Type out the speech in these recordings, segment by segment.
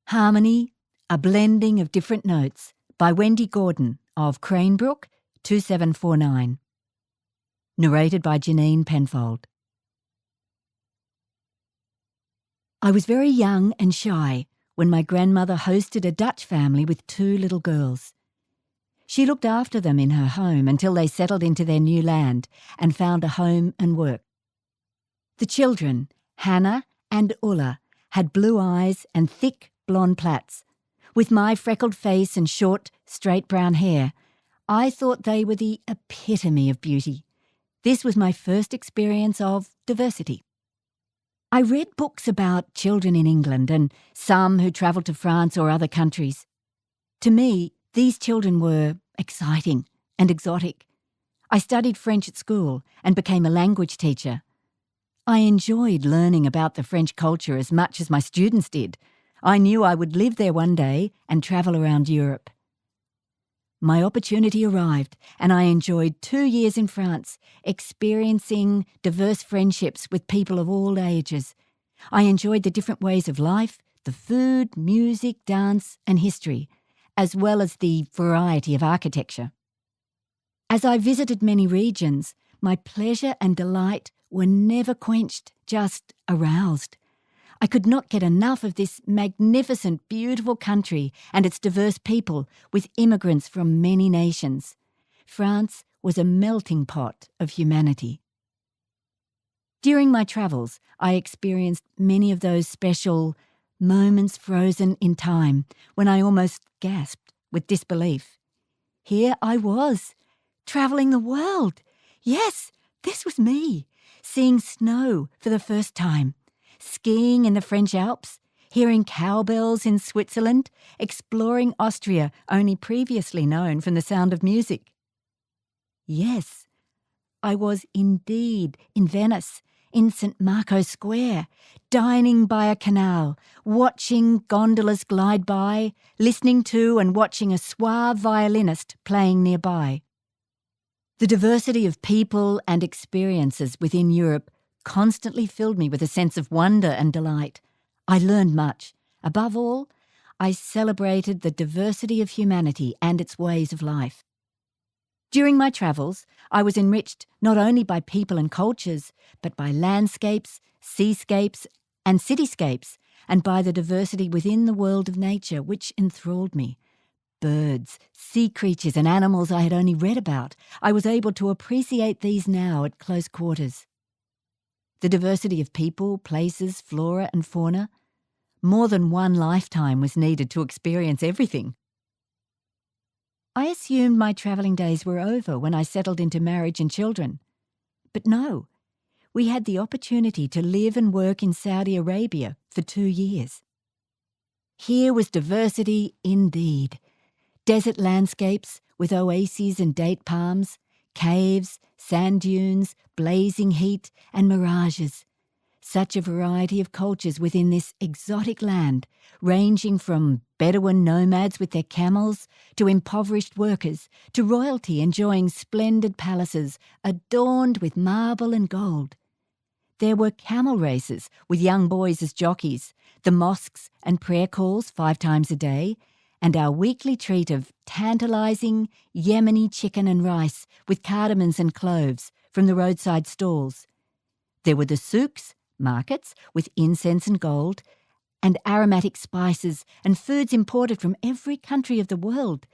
Harmony, a blending of different notes by Wendy Gordon of Cranebrook 2749. Narrated by Janine Penfold. I was very young and shy when my grandmother hosted a Dutch family with 2 little girls. She looked after them in her home until they settled into their new land and found a home and work. The children, Hannah and Ulla, had blue eyes and thick blonde plaits. With my freckled face and short, straight brown hair, I thought they were the epitome of beauty. This was my first experience of diversity. I read books about children in England and some who travelled to France or other countries. To me, these children were exciting and exotic. I studied French at school and became a language teacher. I enjoyed learning about the French culture as much as my students did. I knew I would live there one day and travel around Europe. My opportunity arrived and I enjoyed 2 years in France, experiencing diverse friendships with people of all ages. I enjoyed the different ways of life, the food, music, dance and history, as well as the variety of architecture. As I visited many regions, my pleasure and delight were never quenched, just aroused. I could not get enough of this magnificent, beautiful country and its diverse people with immigrants from many nations. France was a melting pot of humanity. During my travels, I experienced many of those special moments frozen in time when I almost gasped with disbelief. Here I was, travelling the world. Yes, this was me, seeing snow for the first time. Skiing in the French Alps, hearing cowbells in Switzerland, exploring Austria only previously known from the sound of music. Yes, I was indeed in Venice, in St. Marco Square, dining by a canal, watching gondolas glide by, listening to and watching a suave violinist playing nearby. The diversity of people and experiences within Europe constantly filled me with a sense of wonder and delight. I learned much. Above all, I celebrated the diversity of humanity and its ways of life. During my travels, I was enriched not only by people and cultures, but by landscapes, seascapes, and cityscapes, and by the diversity within the world of nature which enthralled me. Birds, sea creatures, and animals I had only read about. I was able to appreciate these now at close quarters. The diversity of people, places, flora and fauna. More than one lifetime was needed to experience everything. I assumed my travelling days were over when I settled into marriage and children. But no, we had the opportunity to live and work in Saudi Arabia for 2 years. Here was diversity indeed. Desert landscapes with oases and date palms, caves, sand dunes, blazing heat and mirages. Such a variety of cultures within this exotic land, ranging from Bedouin nomads with their camels to impoverished workers, to royalty enjoying splendid palaces adorned with marble and gold. There were camel races with young boys as jockeys, the mosques and prayer calls 5 times a day, and our weekly treat of tantalising Yemeni chicken and rice with cardamoms and cloves from the roadside stalls. There were the souks, markets with incense and gold, and aromatic spices and foods imported from every country of the world.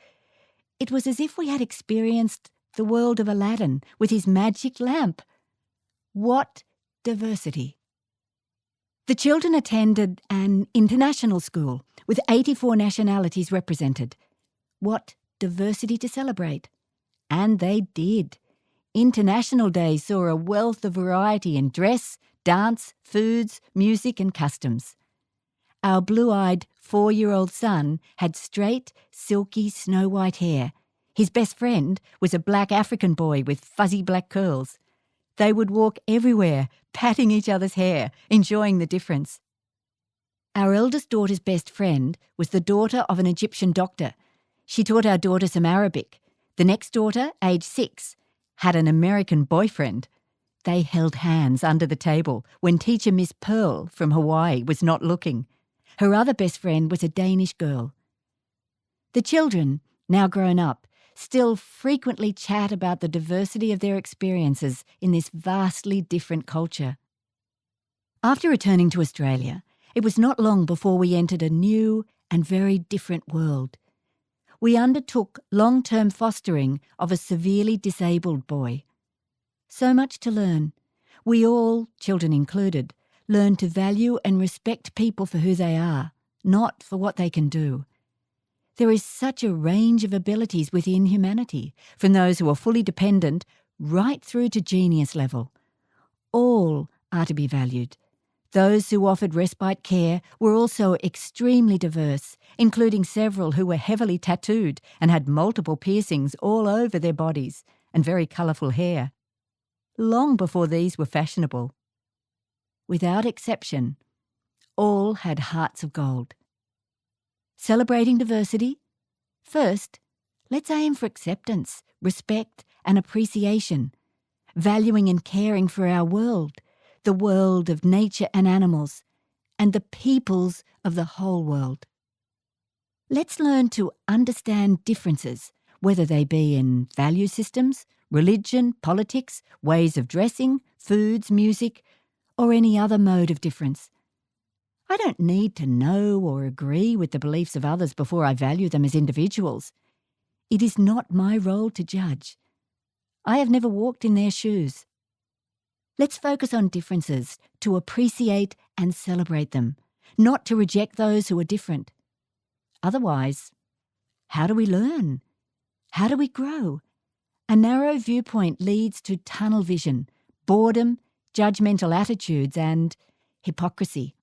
It was as if we had experienced the world of Aladdin with his magic lamp. What diversity! The children attended an international school with 84 nationalities represented. What diversity to celebrate! And they did. International Day saw a wealth of variety in dress, dance, foods, music and customs. Our blue-eyed 4-year-old son had straight, silky, snow-white hair. His best friend was a black African boy with fuzzy black curls. They would walk everywhere, patting each other's hair, enjoying the difference. Our eldest daughter's best friend was the daughter of an Egyptian doctor. She taught our daughter some Arabic. The next daughter, aged 6, had an American boyfriend. They held hands under the table when teacher Miss Pearl from Hawaii was not looking. Her other best friend was a Danish girl. The children, now grown up, still frequently chat about the diversity of their experiences in this vastly different culture. After returning to Australia, it was not long before we entered a new and very different world. We undertook long-term fostering of a severely disabled boy. So much to learn. We all, children included, learn to value and respect people for who they are, not for what they can do. There is such a range of abilities within humanity, from those who are fully dependent right through to genius level. All are to be valued. Those who offered respite care were also extremely diverse, including several who were heavily tattooed and had multiple piercings all over their bodies and very colourful hair. Long before these were fashionable. Without exception, all had hearts of gold. Celebrating diversity? First, let's aim for acceptance, respect and appreciation, valuing and caring for our world, the world of nature and animals, and the peoples of the whole world. Let's learn to understand differences, whether they be in value systems, religion, politics, ways of dressing, foods, music, or any other mode of difference. I don't need to know or agree with the beliefs of others before I value them as individuals. It is not my role to judge. I have never walked in their shoes. Let's focus on differences, to appreciate and celebrate them, not to reject those who are different. Otherwise, how do we learn? How do we grow? A narrow viewpoint leads to tunnel vision, boredom, judgmental attitudes, and hypocrisy.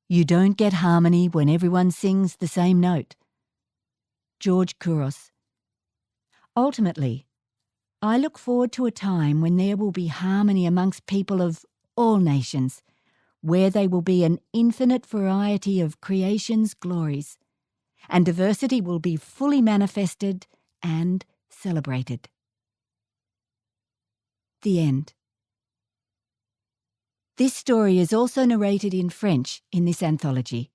You don't get harmony when everyone sings the same note. George Couros. Ultimately, I look forward to a time when there will be harmony amongst people of all nations, where there will be an infinite variety of creation's glories, and diversity will be fully manifested and celebrated. The end. This story is also narrated in French in this anthology.